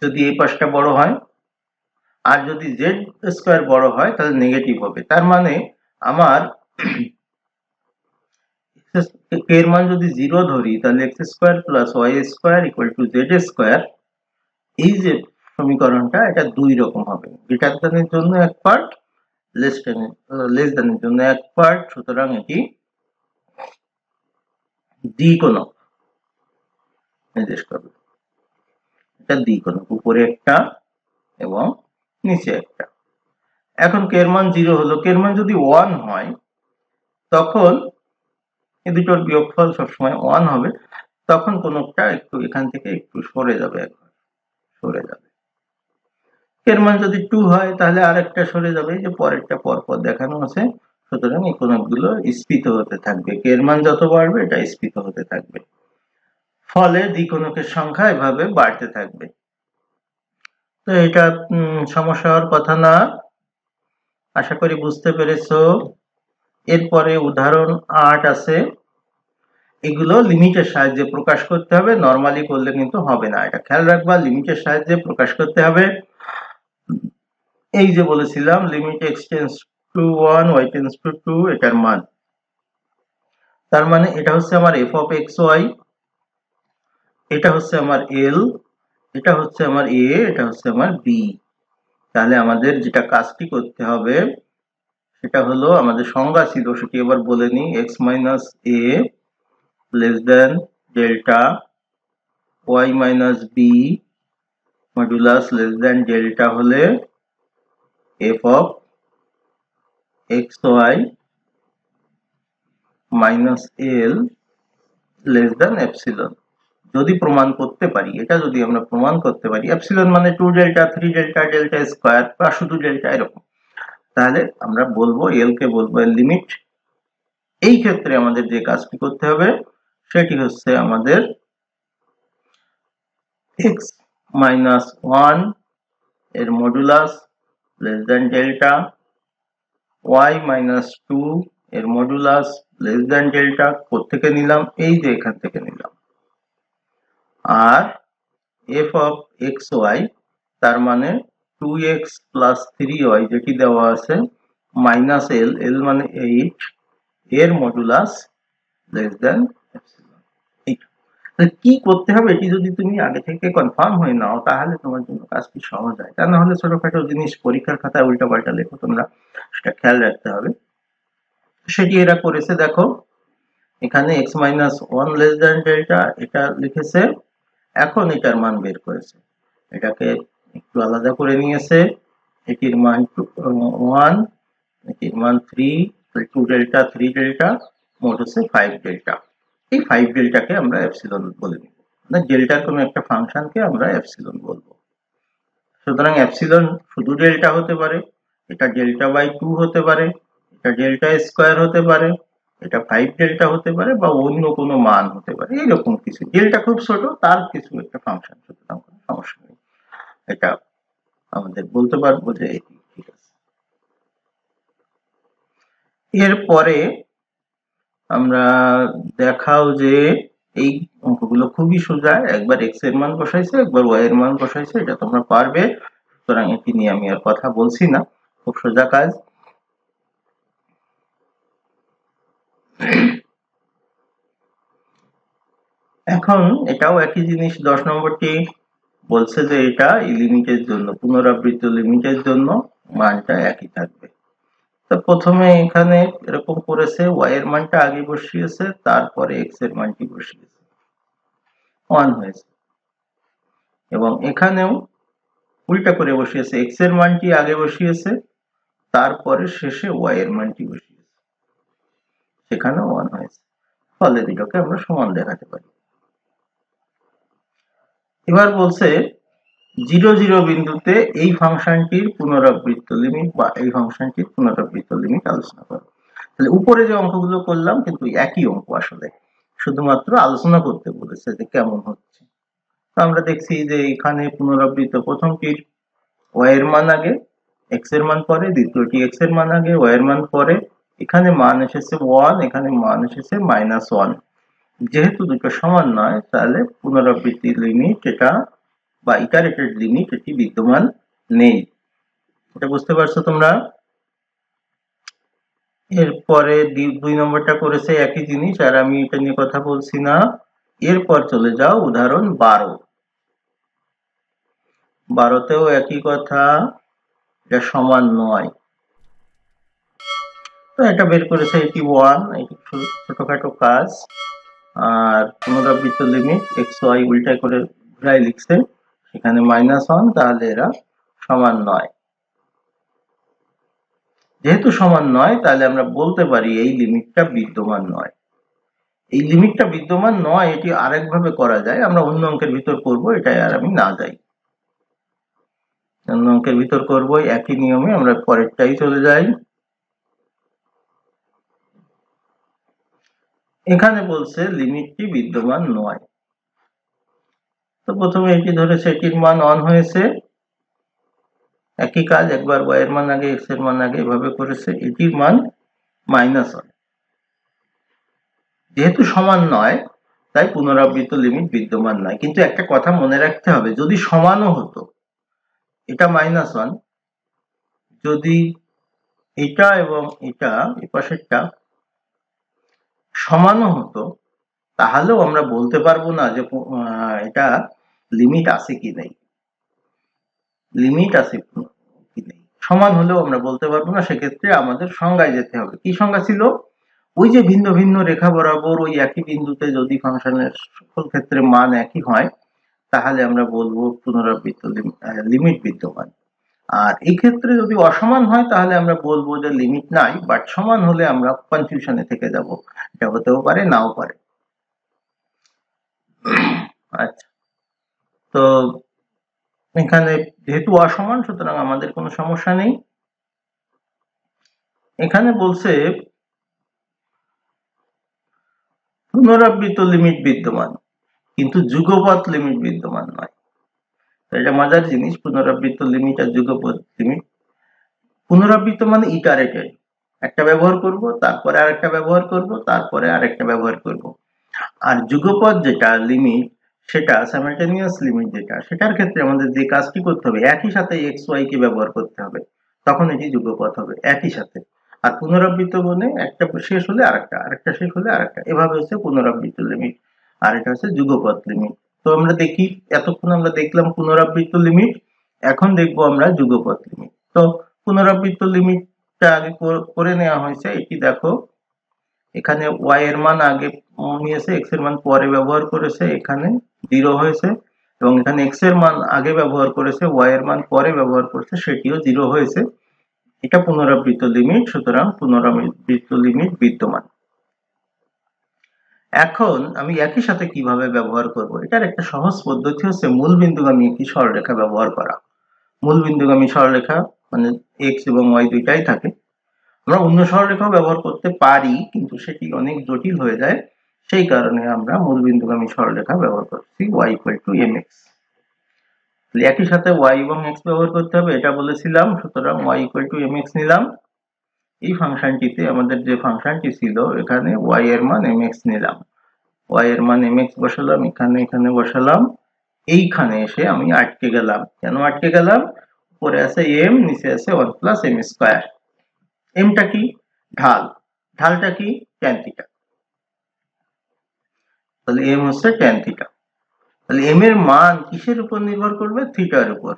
যদি এই পাশটা বড় হয়, আর যদি z স্কয়ার বড় হয় তাহলে নেগেটিভ হবে। তার মানে আমার k এর মান যদি 0 ধরি, তাহলে x square plus y square equal to z square, এই যে সমীকরণটা, এটা দুই রকম হবে, গ্রেটার দ্যানের জন্য এক পার্ট, লেস দ্যানের জন্য এক পার্ট, সুতরাং এটি দ্বিকোণক নির্দেশ করবে। এটা দ্বিকোণক, উপরে একটা এবং নিচে একটা। এখন k এর মান 0 হলো, k এর মান যদি 1 হয়, তখন এই দুটোর বিয়োগফল সবসময় 1 হবে, তখন কোনটা একটু এখান থেকে একটু সরে যাবে, একবার সরে যাবে। k এর মান যদি 2 হয়, তাহলে আরেকটা সরে যাবে, এই যে পরেরটা পরপর দেখানো আছে। সুতরাং এই কোণগুলো স্ফীত হতে থাকবে, k এর মান যত বাড়বে এটা স্ফীত হতে থাকবে, ফলে দ্বিকোণকের সংখ্যা এভাবে বাড়তে থাকবে। তো এটা সমস্যা হওয়ার কথা না, আশা করি বুঝতে পেরেছো। এরপরে উদাহরণ 8 আছে, এগুলো লিমিটের সাহায্যে প্রকাশ করতে হবে, নরমালি করলে কিন্তু হবে না, এটা খেয়াল রাখবা, লিমিটের সাহায্যে প্রকাশ করতে হবে। এই যে বলেছিলাম limit x tends to 1 y tends to 2, এটার মান, তার মানে এটা হচ্ছে আমার f of xy, এটা হচ্ছে আমার এল, এটা হচ্ছে আমার এ, এটা হচ্ছে আমার বি। তাহলে আমাদের যেটা কাজটি করতে হবে সেটা হলো, আমাদের সংজ্ঞা ছিল সেটি এবার বলে নিই, X minus A less than delta, Y minus B modulus less than delta হলে F of X Y minus L less than epsilon. যদি প্রমাণ করতে পারি, এটা যদি আমরা প্রমাণ করতে পারি, এপসিলন মানে 2 ডেল্টা 3 ডেল্টা ডেল্টা স্কয়ার বা শুধু ডেল্টা এরকম, তাহলে আমরা বলবো এল কে বলবো এর লিমিট। এই ক্ষেত্রে আমাদের যে কাজটি করতে হবে সেটি হচ্ছে আমাদের x মাইনাস 1 এর modulus less than delta, y minus 2 এর মডুলাস লেস দেন ডেল্টা। কোত্থেকে নিলাম? এই যে এখান থেকে নিলাম। আর f অফ এক্স ওয়াই, তার মানে 2x প্লাস 3y যেটি দেওয়া আছে মাইনাস এল, এল মানে 8 এর মডুলাস লেস দেন এপসিলন। কি করতে হবে এটি যদি তুমি আগে থেকে কনফার্ম হয়ে নাও তাহলে তোমার জন্য কাজটি সহজ হয়। তা না হলে ছোটখাটো জিনিস পরীক্ষার খাতায় উল্টাপাল্টা লেখো তোমরা, সেটা খেয়াল রাখতে হবে। সেটি এরা করেছে, দেখো এখানে x minus 1 less than delta এটা লিখেছে, এখন এটার মান বের করেছে, এটাকে একটু আলাদা করে নিয়েছে, এটির মান 1, এটির মান 3, 2 ডেল্টা 3 ডেল্টা, মোট হচ্ছে 5 ডেল্টা। এই 5 ডেল্টাকে আমরা এপসিলন বলে নিব, মানে ডেল্টার কোনো একটা ফাংশনকে আমরা এপসিলন বলবো। সুতরাং এপসিলন শুধু ডেল্টা হতে পারে, এটা ডেল্টা বাই 2 হতে পারে, এটা ডেল্টা স্কয়ার হতে পারে, এটা 5 ডেল্টা হতে পারে, বা অন্য কোনো মান হতে পারে, এরকম কিছু। ডেল্টা খুব ছোট, তার কিছু একটা ফাংশন, সুতরাং কোনো সমস্যা নেই, এটা আমাদের বলতে পারবো যে এটি ঠিক আছে। এরপরে আমরা দেখাও যে এই অঙ্কগুলো খুবই সোজা, একবার এক্স এর মান বসাইছে, একবার ওয়াই এর মান বসাইছে, এটা তোমরা পারবে। সুতরাং এটি নিয়ে আমি আর কথা বলছি না, খুব সোজা কাজ। এখন এটাও একই জিনিস, 10 নম্বরটি বলছে যে এটা এই লিমিটের জন্য, পুনরাবৃত্ত লিমিটের জন্য মানটা একই থাকবে। তো প্রথমে এখানে এরকম করেছে, y এর মানটা আগে বসিয়েছে, তারপরে x এর মানটি বসিয়েছে, 1 হয়েছে। এবং এখানেও উল্টা করে বসিয়েছে, x এর মানটি আগে বসিয়েছে, তারপরে শেষে y এর মানটি বসিয়েছে, সেখানেও 1 হয়েছে। ফলে দুটোকে আমরা সমান দেখাতে পারি। এবার বলছে 0 0 বিন্দুতে এই ফাংশনটির পুনরাবৃত্ত লিমিট বা এই ফাংশনটির পুনরাবৃত্ত লিমিট আলোচনা করো। তাহলে উপরে যে অঙ্কগুলো করলাম কিন্তু একই অঙ্ক, আসলে শুধুমাত্র আলোচনা করতে বলেছে যে কেমন হচ্ছে। তো আমরা দেখছি যে এখানে পুনরাবৃত্ত প্রথমটির y এর মান আগে, x এর মান পরে, দ্বিতীয়টি x এর মান আগে, y এর মান পরে, এখানে মান এসেছে 1, এখানে মান এসেছে -1। যেহেতু দুটো সমান নয় তাহলে পুনরাবৃত্তির লিমিট এটা বা ইটারেটেড লিমিট এটি বিদ্যমান নেই, এটা বুঝতে পারছো তোমরা? এরপরে 2 নম্বরটা করেছে একই জিনিস, আর আমি এটা নিয়ে কথা বলছি না। এরপর চলে যাও উদাহরণ 12। 12তেও একই কথা, এটা সমান নয়। তো এটা বের করেছে, এটি 1, এটি ছোটখাটো কাজ। আর পুনরাবৃত্ত লিমিট x y উল্টা করে ঘুরাই লিখছে, সেখানে -1, তাহলে এরা সমান নয়। যেহেতু সমান নয় তাহলে আমরা বলতে পারি এই লিমিটটা বিদ্যমান নয়। এই লিমিটটা বিদ্যমান নয় এটি আরেকভাবে করা যায়, আমরা অন্য অঙ্কের ভিতর করব, এটাই আর আমি না যাই, অন্য অঙ্কের ভিতর করব একই নিয়মে, আমরা পরেরটাই চলে যাই। এখানে বলছে লিমিটটি বিদ্যমান নয়। তো প্রথমে এটি ধরেছে এটির মান 1 হয়েছে, একই কাজ, একবার y এর মান আগে x এর মান আগে এভাবে করেছে, এটির মান -1। যেহেতু সমান নয় তাই পুনরাবৃত্ত লিমিট বিদ্যমান নয়। কিন্তু একটা কথা মনে রাখতে হবে, যদি সমানও হতো, এটা -1, যদি এটা এবং এটা এই পাশেরটা সমানও হতো, তাহলেও আমরা বলতে পারবো না যে এটা লিমিট আছে কি নেই, লিমিট আছে কি নেই। সমান হলেও আমরা বলতে পারবো না, সেক্ষেত্রে আমাদের সংজ্ঞায় যেতে হবে। কি সংজ্ঞা ছিল? ওই যে ভিন্ন ভিন্ন রেখা বরাবর ওই একই বিন্দুতে যদি ফাংশনের সকল ক্ষেত্রে মান একই হয়, তাহলে আমরা বলবো পুনরাবৃত্ত লিমিট বিদ্যমান। আর এই ক্ষেত্রে যদি অসমান হয় তাহলে আমরা বলবো যে লিমিট নাই, বাট সমান হলে আমরা কনফিউশনে থেকে যাব, এটা হতেও পারে নাও পারে। আচ্ছা, তো এখানে যেহেতু অসমান সুতরাং আমাদের কোনো সমস্যা নেই। এখানে বলছে পুনরাবৃত্ত লিমিট বিদ্যমান কিন্তু যুগপৎ লিমিট বিদ্যমান নয়। এটা মজার জিনিস, পুনরাবৃত্ত লিমিট আর যুগপৎ লিমিট। পুনরাবৃত্ত মানে ইটারেটেড, একটা ব্যবহার করব, তারপরে আরেকটা ব্যবহার করব, তারপরে আরেকটা ব্যবহার করব। আর যুগপৎ যেটা লিমিট, সেটা সাইমালটেনিয়াস লিমিট যেটা, সেটার ক্ষেত্রে আমাদের যে কাজটি করতে হবে, একই সাথে এক্স ওয়াই কে ব্যবহার করতে হবে, তখন এটি যুগপৎ হবে একই সাথে। আর পুনরাবৃত্ত বলে একটা শেষ হলে আরেকটা, আরেকটা শেষ হলে আরেকটা, এভাবে হচ্ছে পুনরাবৃত্ত লিমিট। আর এটা হচ্ছে যুগপৎ লিমিট। তো আমরা দেখি, এতক্ষণ আমরা দেখলাম পুনরাবৃত্ত লিমিট, এখন দেখবো আমরা যুগপৎ লিমিট। তো পুনরাবৃত্ত লিমিটটা আগে করে নেওয়া হয়েছে। এটি দেখো, এখানে y এর মান আগে নিয়েছে, x এর মান পরে ব্যবহার করেছে, এখানে 0 হয়েছে, এবং এখানে x এর মান আগে ব্যবহার করেছে, y এর মান পরে ব্যবহার করেছে, সেটিও 0 হয়েছে। এটা পুনরাবৃত্ত লিমিট, সুতরাং পুনরাবৃত্ত লিমিট বিদ্যমান। এখন আমি একই সাথে কিভাবে ব্যবহার করব, এটার একটা সহজ পদ্ধতি হচ্ছে মূল বিন্দুগামী একটি সরলরেখা ব্যবহার করা। মূল বিন্দুগামী সরলরেখা মানে x এবং y দুইটাই থাকে। আমরা অন্য সরলরেখাও ব্যবহার করতে পারি, কিন্তু সেটি অনেক জটিল হয়ে যায়, সেই কারণে আমরা মূল বিন্দুগামী সরলরেখা ব্যবহার করছি y = mx। একই সাথে y এবং x ব্যবহার করতে হবে, এটা বলেছিলাম, সুতরাং y = mx নিলাম। এই ফাংশনটিতে আমাদের যে ফাংশনটি ছিল, এখানে y এর মান mx নিলাম, y এর মান mx বসালাম, এখানে বসালাম। এইখানে এসে আমি আটকে গেলাম। কেন আটকে গেলাম? উপরে আছে m, নিচে আছে 1 + m²। এমটা কি? ঢাল। ঢালটা কি? Tan theta. তাহলে এম হচ্ছে ট্যান থিটা। তাহলে এম এর মান কিসের উপর নির্ভর করবে? থিটার উপর।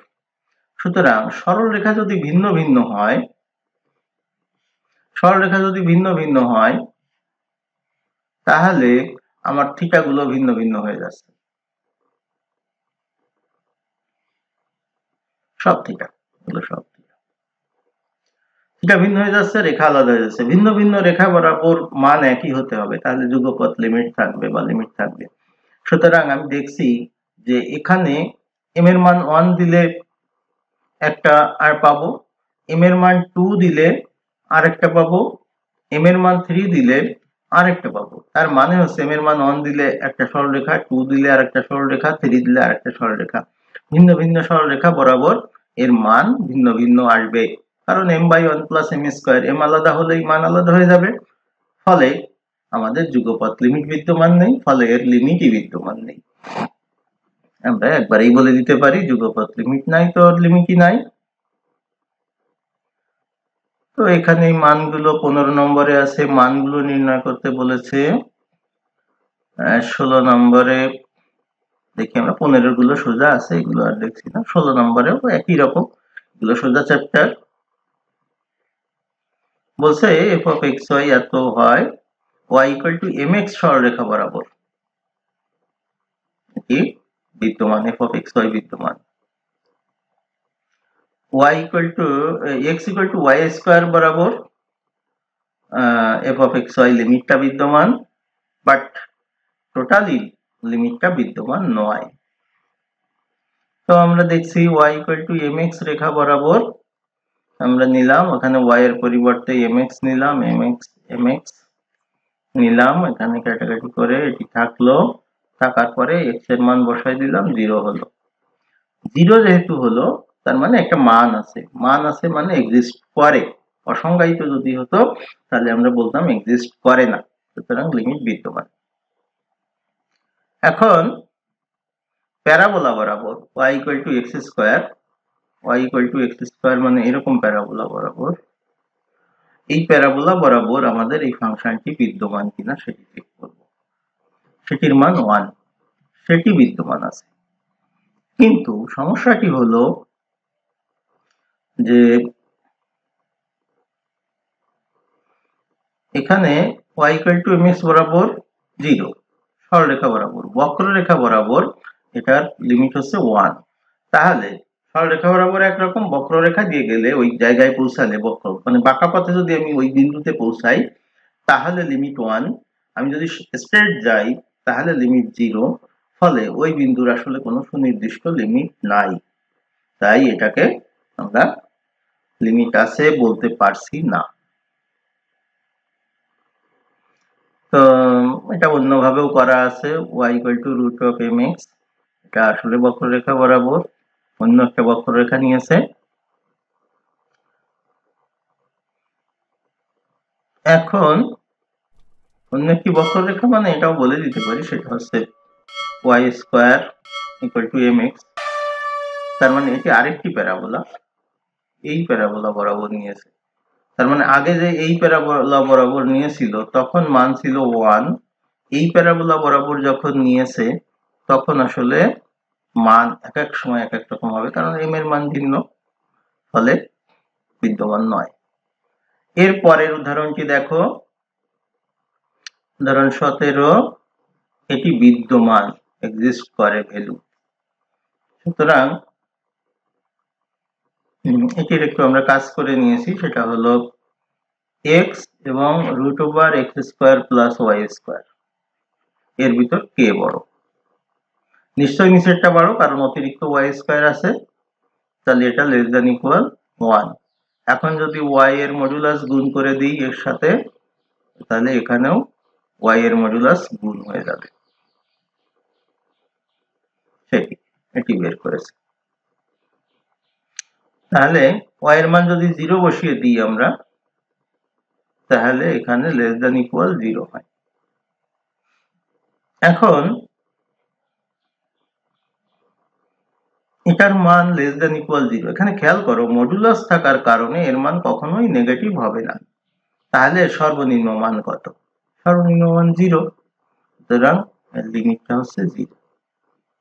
সুতরাং সরলরেখা যদি ভিন্ন ভিন্ন হয়, সরলরেখা যদি ভিন্ন ভিন্ন হয়, তাহলে আমার থিটা গুলো ভিন্ন ভিন্ন হয়ে যাচ্ছে, সব থিটা গুলো, সব থিটা ভিন্ন হয়ে যাচ্ছে, রেখা আলাদা হয়ে যাচ্ছে। ভিন্ন ভিন্ন রেখা বরাবর মান একই হতে হবে, তাহলে যুগপৎ লিমিট থাকবে বা লিমিট থাকবে। সুতরাং আমি দেখছি যে এখানে m এর মান 1 দিলে একটা আর পাবো, m এর মান 2 দিলে আরেকটা পাবো, m এর মান 3 দিলে আরেকটা পাবো। তার মানে হচ্ছে m এর মান 1 দিলে একটা সরলরেখা, 2 দিলে আরেকটা সরলরেখা, 3 দিলে আরেকটা সরলরেখা। ভিন্ন ভিন্ন সরলরেখা বরাবর এর মান ভিন্ন ভিন্ন আসবে, কারণ m/1 + m², m আলাদা হলেই মান আলাদা হয়ে যাবে। ফলে আমাদের যুগপৎ লিমিট বিদ্যমান নেই, ফলে এর লিমিটই বিদ্যমান নেই। আমরা একবারেই বলে দিতে পারি যুগপৎ লিমিট নাই, তো ওর লিমিটই নাই। তো এখানে মানগুলো 15 নম্বরে আছে, মানগুলো নির্ণয় করতে বলেছে। 16 নম্বরে দেখি আমরা, 15 গুলো সোজা আছে, এগুলো আর দেখছি না। 16 নম্বরেও একই রকম, এগুলো সোজা চ্যাপ্টার। বলছে f(x, y) এত হয় y = mx সরলরেখা বরাবর, এটি বিদ্যমান, f(x, y) বিদ্যমান। x = y² বরাবর f(x, y) লিমিটটা বিদ্যমান, বাট টোটালি লিমিটটা বিদ্যমান নয়। তো আমরা দেখছি y = mx রেখা বরাবর আমরা নিলাম, ওখানে y এর পরিবর্তে mx নিলাম, mx নিলাম, এখানে কাটাকাটি করে এটি থাকলো, থাকার পরে x এর মান বসাই দিলাম, 0 হলো। 0 যেহেতু হলো, তার মানে একটা মান আছে, মান আছে মানে এক্সিস্ট করে। অসংজ্ঞায়িত যদি হতো তাহলে আমরা বলতাম এক্সিস্ট করে না, সুতরাং লিমিট বিদ্যমান। এখন প্যারাবোলা বরাবর y = x², y = x² মানে এরকম প্যারাবোলা বরাবর, এই প্যারাবোলা বরাবর আমাদের এই ফাংশনটি বিদ্যমান কিনা সেটি চেক করব। সেটির মান 1, সেটি বিদ্যমান আছে। কিন্তু সমস্যাটি হলো যে এখানে y = mx বরাবর 0, সরলরেখা বরাবর, বক্ররেখা বরাবর এটার লিমিট হচ্ছে 1। তাহলে সরলরেখা বরাবর একরকম, বক্ররেখা দিয়ে গেলে ওই জায়গায় পৌঁছালে, বক্র মানে বাঁকা পথে যদি আমি ওই বিন্দুতে পৌঁছাই তাহলে লিমিট 1, আমি যদি স্ট্রেট যাই তাহলে লিমিট 0। ফলে ওই বিন্দুর আসলে কোনো সুনির্দিষ্ট লিমিট নাই, তাই এটাকে আমরা লিমিট আছে বলতে পারছি না। তো এটা অন্যভাবেও করা আছে, y = √mx, এটা আসলে বক্ররেখা বরাবর অন্য একটা বক্ররেখা নিয়েছে। এখন অন্য একটি বক্ররেখা মানে এটাও বলে দিতে পারি, সেটা হচ্ছে y² = mx, তার মানে এটি আরেকটি প্যারাবোলা, এই প্যারাবোলা বরাবর নিয়েছে। তার মানে আগে যে এই প্যারাবোলা বরাবর নিয়েছিল তখন মান ছিল 1, এই প্যারাবোলা বরাবর যখন নিয়েছে তখন আসলে মান এক এক সময় এক এক রকম হবে, কারণ m এর মান ভিন্ন, ফলে বিদ্যমান নয়। এর পরের উদাহরণটি দেখো, উদাহরণ 17, এটি বিদ্যমান, এক্সিস্ট করে, ভ্যালু। সুতরাং এটির একটু আমরা কাজ করে নিয়েছি, সেটা হলো x এবং √x² + y², এর ভিতর কে বড়? নিশ্চয়ই নিচেরটা বড়, কারণ অতিরিক্ত y² আছে, তাহলে এটা <= 1। এখন যদি y এর মডুলাস গুণ করে দিই এর সাথে, তাহলে এখানেও y এর মডুলাস গুণ হয়ে যাবে, সেটি এটি বের করেছে। তাহলে y এর মান যদি 0 বসিয়ে দিই আমরা, তাহলে এখানে <= 0 হয়। এখন এটার মান <= 0, এখানে খেয়াল করো মডুলাস থাকার কারণে এর মান কখনোই নেগেটিভ হবে না। তাহলে সর্বনিম্ন মান কত? সর্বনিম্ন মান 0, সুতরাং এর লিমিটটা হচ্ছে 0।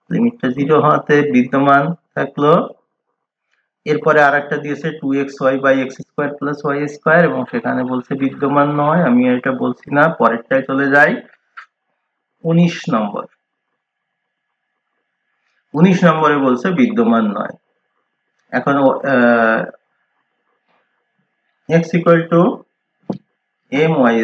লিমিটটা 0 হওয়াতে বিদ্যমান থাকলো। এরপরে আরেকটা দিয়েছে 2xy/x² + y², এবং সেখানে বলছে বিদ্যমান নয়, আমি এটা বলছি না, পরেরটায় চলে যাই। 19 নম্বর, 19 নম্বরে বলছে বিদ্যমান নয়। এখন x = my²,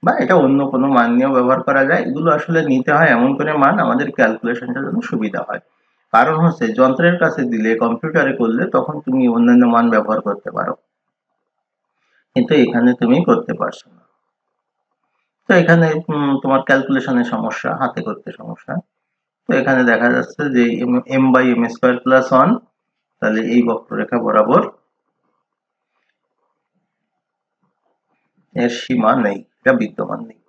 বা এটা অন্য কোনো মান নিয়েও ব্যবহার করা যায়, এগুলো আসলে নিতে হয় এমন করে মান আমাদের ক্যালকুলেশনটার জন্য সুবিধা হয়। কারণ হচ্ছে যন্ত্রের কাছে দিলে, কম্পিউটারে করলে তখন তুমি অন্যান্য মান ব্যবহার করতে পারো, কিন্তু এখানে তুমি করতে পারছো না। তো এখানে তোমার ক্যালকুলেশনের সমস্যা, হাতে করতে সমস্যা। তো এখানে দেখা যাচ্ছে যে m/m² + 1, তাহলে এই বক্ররেখা বরাবর এর সীমা নেই, এটা বিদ্যমান নেই।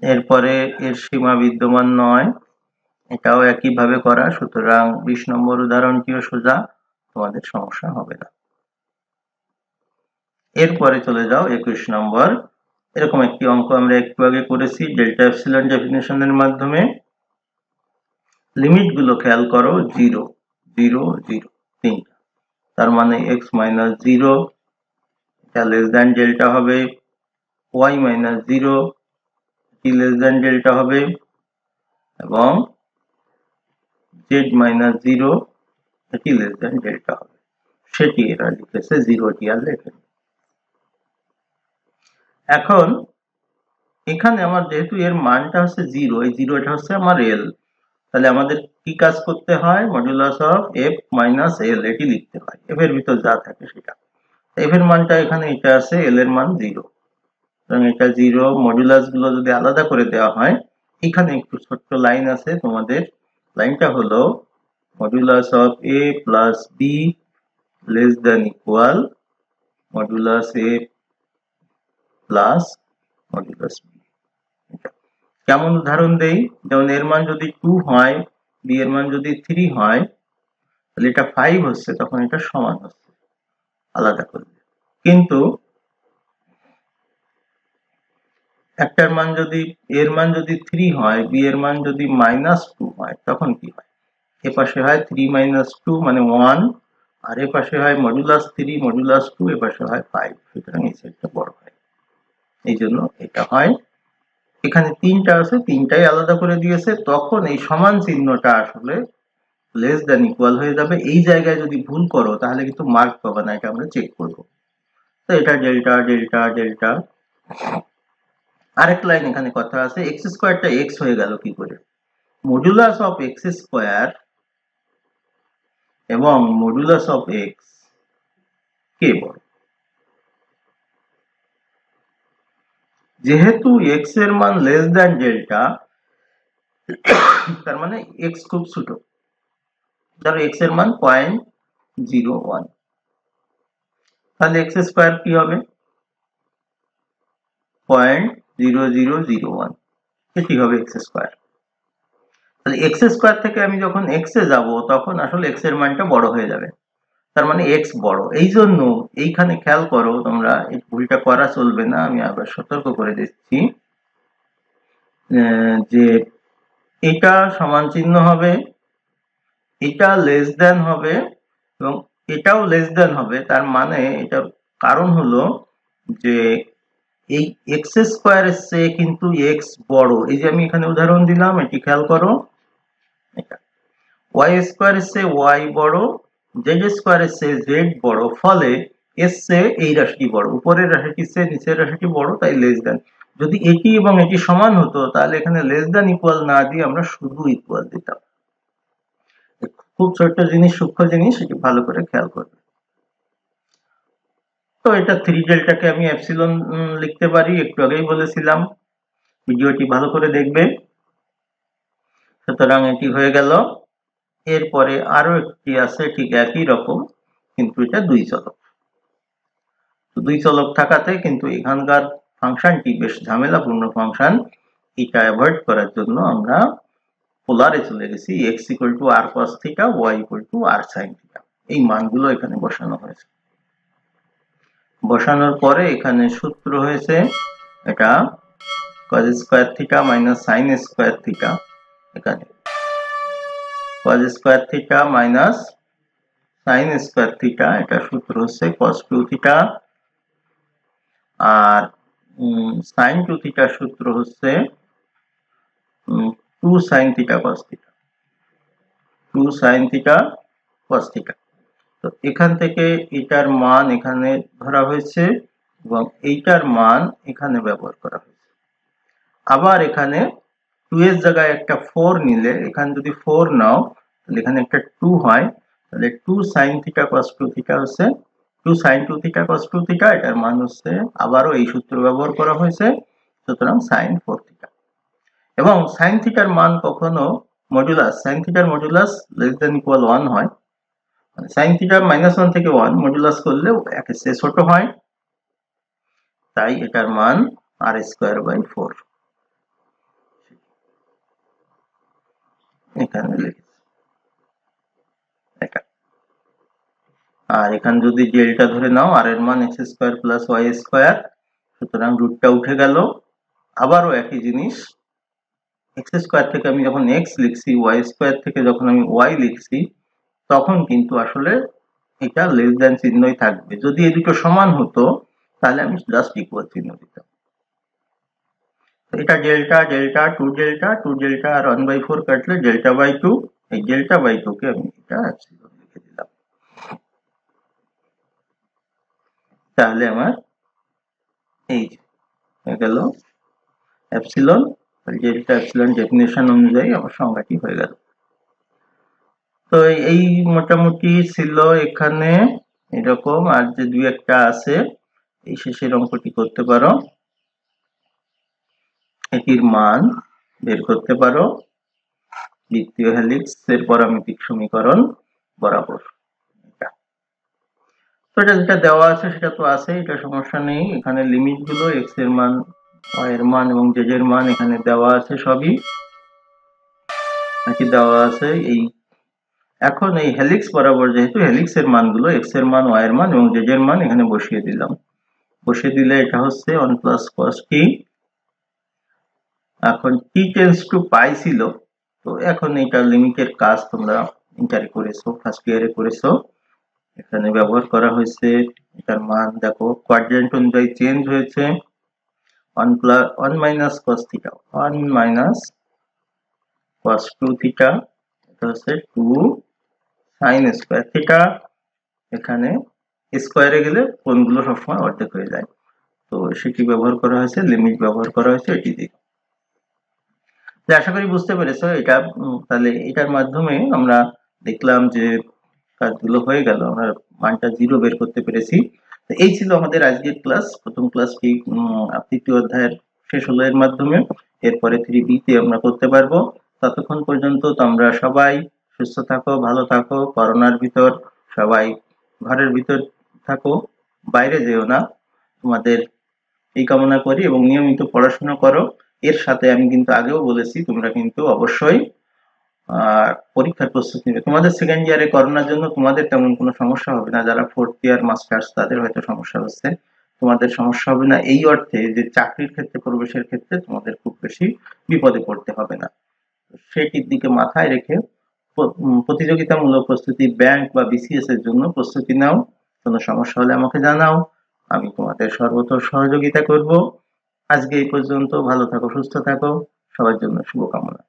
এরপরে এর সীমা বিদ্যমান নয়, এটাও একইভাবে করা, সুতরাং 20 নম্বর উদাহরণটিও সোজা, তোমাদের সমস্যা হবে না। এরপরে চলে যাও 21 নম্বর। এরকম একটি অঙ্ক আমরা একটু আগে করেছি ডেল্টা এপসিলন ডেফিনিশনের মাধ্যমে। লিমিট গুলো খেয়াল করো, 0 0 0 তিনটা, তার মানে x - 0 এটা লেস দ্যান ডেল্টা হবে, y - 0 এটি লেস দ্যান ডেল্টা হবে, এবং z - 0 এটি লেস দ্যান ডেল্টা হবে। সেটি এরা লিখেছে, 0টি আর লেখেনি। এখন এখানে আমার যেহেতু এর মানটা হচ্ছে 0, এই 0 এটা হচ্ছে আমার l, তাহলে আমাদের কি কাজ করতে হয়? মডুলাস অফ f - l এটি লিখতে হয়, f এর ভিতর যা থাকে সেটা। f এর মানটা এখানে এটা আছে, l এর মান 0, এবং এটা 0, মডুলাস গুলো যদি আলাদা করে দেওয়া হয়, এখানে একটু ছোট্ট লাইন আছে তোমাদের, লাইনটা হলো modulus of a plus b less than equal modulus a plus modulus b। কেমন উদাহরণ দেই? যেমন এর মান যদি 2 হয়, b এর মান যদি 3 হয়, তাহলে এটা 5 হচ্ছে, তখন এটা সমান হচ্ছে আলাদা করলে। কিন্তু একটার মান যদি এর মান যদি 3 হয়, বি এর মান যদি -2 হয়, তখন কি হয়? এ পাশে হয় 3 - 2 মানে 1, আর এ পাশে হয় মডুলাস 3 মডুলাস 2, এ পাশে হয় 5। সুতরাং এই সেটটা বড় হয়, এই জন্য এটা হয়। এখানে তিনটা আছে, তিনটাই আলাদা করে দিয়েছে, তখন এই সমান চিহ্নটা আসলে লেস দ্যান ইকুয়াল হয়ে যাবে। এই জায়গায় যদি ভুল করো তাহলে কিন্তু মার্ক পাবে না, এটা আমরা চেক করব। তো এটা ডেল্টা ডেল্টা ডেল্টা। আরেক লাইন এখানে কথা আছে, এক্স স্কোয়ারটা এক্স হয়ে গেল কি করে? মডুলাস অফ এক্স স্কোয়ার এবং মডুলাস অফ এক্স কে বড়? যেহেতু এক্স এর মান লেস দ্যান ডেল্টা, তার মানে এক্স খুব ছোট, ধরো এক্স এর মান 0.01, তাহলে এক্স স্কোয়ার কি হবে? 0.0001, এটি হবে এক্স স্কোয়ার। তাহলে এক্স স্কোয়ার থেকে আমি যখন এক্স এ যাব, তখন আসলে এক্স এর মানটা বড় হয়ে যাবে, তার মানে এক্স বড়। এই জন্য এইখানে খেয়াল করো তোমরা, এই ভুলটা করা চলবে না, আমি আবার সতর্ক করে দিচ্ছি যে এটা সমান চিহ্ন হবে, এটা লেস দ্যান হবে, এবং এটাও লেস দ্যান হবে। তার মানে এটার কারণ হলো যে এই এক্স স্কোয়ারের চেয়ে কিন্তু এক্স বড়। এই যে আমি এখানে উদাহরণ দিলাম, এটি খেয়াল করো, এটা ওয়াই স্কোয়ারের চেয়ে ওয়াই বড়, জেড স্কোয়ারের চেয়ে জেড বড়, ফলে এর চেয়ে এই রাশিটি বড়, উপরের রাশিটির চেয়ে নিচের রাশিটি বড়, তাই লেস দ্যান। যদি এটি এবং এটি সমান হতো, তাহলে এখানে লেস দ্যান ইকুয়াল না দিয়ে আমরা শুধু ইকুয়াল দিতাম। খুব ছোট্ট জিনিস, সূক্ষ্ম জিনিস, এটি ভালো করে খেয়াল করবে। তো এটা 3 ডেল্টাকে আমি এপসিলন লিখতে পারি, একটু আগেই বলেছিলাম, ভিডিওটি ভালো করে দেখবে। সুতরাং এটি হয়ে গেল। এরপরে আরো একটি আছে ঠিক একই রকম, কিন্তু এটা 2 চলক। তো 2 চলক থাকাতে কিন্তু এখানকার ফাংশনটি বেশ ঝামেলাপূর্ণ ফাংশন। এটা অ্যাভয়েড করার জন্য আমরা পোলারে চলে গেছি, x = r cos θ, y = r sin θ। এই মানগুলো এখানে বসানো হয়েছে। বসানোর পরে এখানে সূত্র হয়েছে এটা cos স্কয়ার θ - sin স্কয়ার θ, এখানে cos স্কয়ার θ - sin স্কয়ার θ, এটা সূত্র হচ্ছে cos 2θ, আর sin 2θ সূত্র হচ্ছে 2 sin θ cos θ, 2 sin θ cos θ। তো এখান থেকে এটার মান এখানে ধরা হয়েছে এবং এইটার মান এখানে ব্যবহার করা হয়েছে। আবার এখানে 2 এর জায়গায় একটা 4 নিলে, এখানে যদি 4 নাও তাহলে এখানে একটা 2 হয়, তাহলে 2 sin θ cos 2θ হচ্ছে 2 sin 2θ cos 2θ, এটার মান হচ্ছে আবারও এই সূত্র ব্যবহার করা হয়েছে, সুতরাং sin 4θ। এবং sin θ এর মান কখনো মডুলাস, sin θ এর মডুলাস লেস দ্যান ইকুয়াল 1 হয়, মানে sin θ -1 থেকে 1 মডুলাস করলে একের চেয়ে ছোট হয়, তাই এটার মান r²/4 এখানে লিখেছি এটা। আর এখানে যদি ডেল্টা ধরে নাও, আর এর মান x² + y², সুতরাং রুটটা উঠে গেল। আবারও একই জিনিস, x² থেকে আমি যখন x লিখছি, y² থেকে যখন আমি y লিখছি, তখন কিন্তু আসলে এটা লেস দ্যান চিহ্নই থাকবে। যদি এই দুটো সমান হতো তাহলে আমি জাস্ট ইকুয়াল চিহ্ন দিতাম। এটা ডেল্টা ডেল্টা 2 ডেল্টা 2 ডেল্টা আর 1/4 কাটলে ডেল্টা/2, এই ডেল্টা/2 কে আমি এটা এপসিলন লিখে দিলাম। তাহলে আমার এই হয়ে গেল এপসিলন, ডেল্টা এপসিলন ডেফিনিশন অনুযায়ী আমার সংজ্ঞাটি হয়ে গেল। তো এই মোটামুটি ছিল এখানে এরকম, আর যে দুই একটা আছে এই শেষের অঙ্কটি করতে পারো, এটির মান বের করতে পারো বৃত্তীয় হেলিক্স এর প্যারামেট্রিক সমীকরণ বরাবর। তো এটা যেটা দেওয়া আছে সেটা তো আছে, এটা সমস্যা নেই। এখানে লিমিট গুলো x এর মান, y এর মান এবং z এর মান এখানে দেওয়া আছে, সবই নাকি দেওয়া আছে। এই এখন এই হেলিক্স বরাবর যেহেতু হেলিক্স এর মানগুলো x এর মান, y এর মান এবং z এর মান এখানে বসিয়ে দিলাম। বসিয়ে দিলে এটা হচ্ছে 1 + cos t এখন t টেন্স টু পাই ছিল, তো এখন এটা লিমিটের কাজ তোমরা ইন্টারে করেছো, ফার্স্ট ইয়ারে করেছো। এখানে ব্যবহার করা হয়েছে, এটার মান দেখো কোয়াড্রেন্ট অনুযায়ী চেঞ্জ হয়েছে। 1 minus cos theta, 1 minus cos 2 theta, এটা হচ্ছে 2 sin স্কয়ার থিটা। এখানে স্কয়ারে গেলে কোণগুলো সবসময় অর্ধেক হয়ে যায়, তো সেটি ব্যবহার করা হয়েছে, লিমিট ব্যবহার করা হয়েছে এটি দিয়ে। আশা করি বুঝতে পেরেছো এটা। তাহলে এটার মাধ্যমে আমরা দেখলাম যে কাজগুলো হয়ে গেল, আমরা মানটা 0 বের করতে পেরেছি। তো এই ছিল আমাদের আজকের ক্লাস। প্রথম ক্লাসটি তৃতীয় অধ্যায়ের শেষ হলো এর মাধ্যমে। এরপরে 3B তে আমরা করতে পারবো। ততক্ষণ পর্যন্ত তোমরা সবাই সুস্থ থাকো, ভালো থাকো। করোনার ভিতর সবাই ঘরের ভিতর থাকো, বাইরে যেও না, তোমাদের এই কামনা করি, এবং নিয়মিত পড়াশোনা করো। এর সাথে আমি কিন্তু আগেও বলেছি তোমরা কিন্তু অবশ্যই পরীক্ষার প্রস্তুতি নেবে। তোমাদের সেকেন্ড ইয়ারে করোনার জন্য তোমাদের তেমন কোনো সমস্যা হবে না, যারা ফোর্থ ইয়ার মাস্টার্স তাদের হয়তো সমস্যা হচ্ছে, তোমাদের সমস্যা হবে না এই অর্থে যে চাকরির ক্ষেত্রে, প্রবেশের ক্ষেত্রে তোমাদের খুব বেশি বিপদে পড়তে হবে না। সেটির দিকে মাথায় রেখে প্রতিযোগিতামূলক প্রস্তুতি, ব্যাংক বা বিসিএস এর জন্য প্রস্তুতি নাও। কোনো সমস্যা হলে আমাকে জানাও, আমি তোমাদের সর্বতর সহযোগিতা করব। আজকে এই পর্যন্ত, ভালো থাকো, সুস্থ থাকো, সবার জন্য শুভকামনা।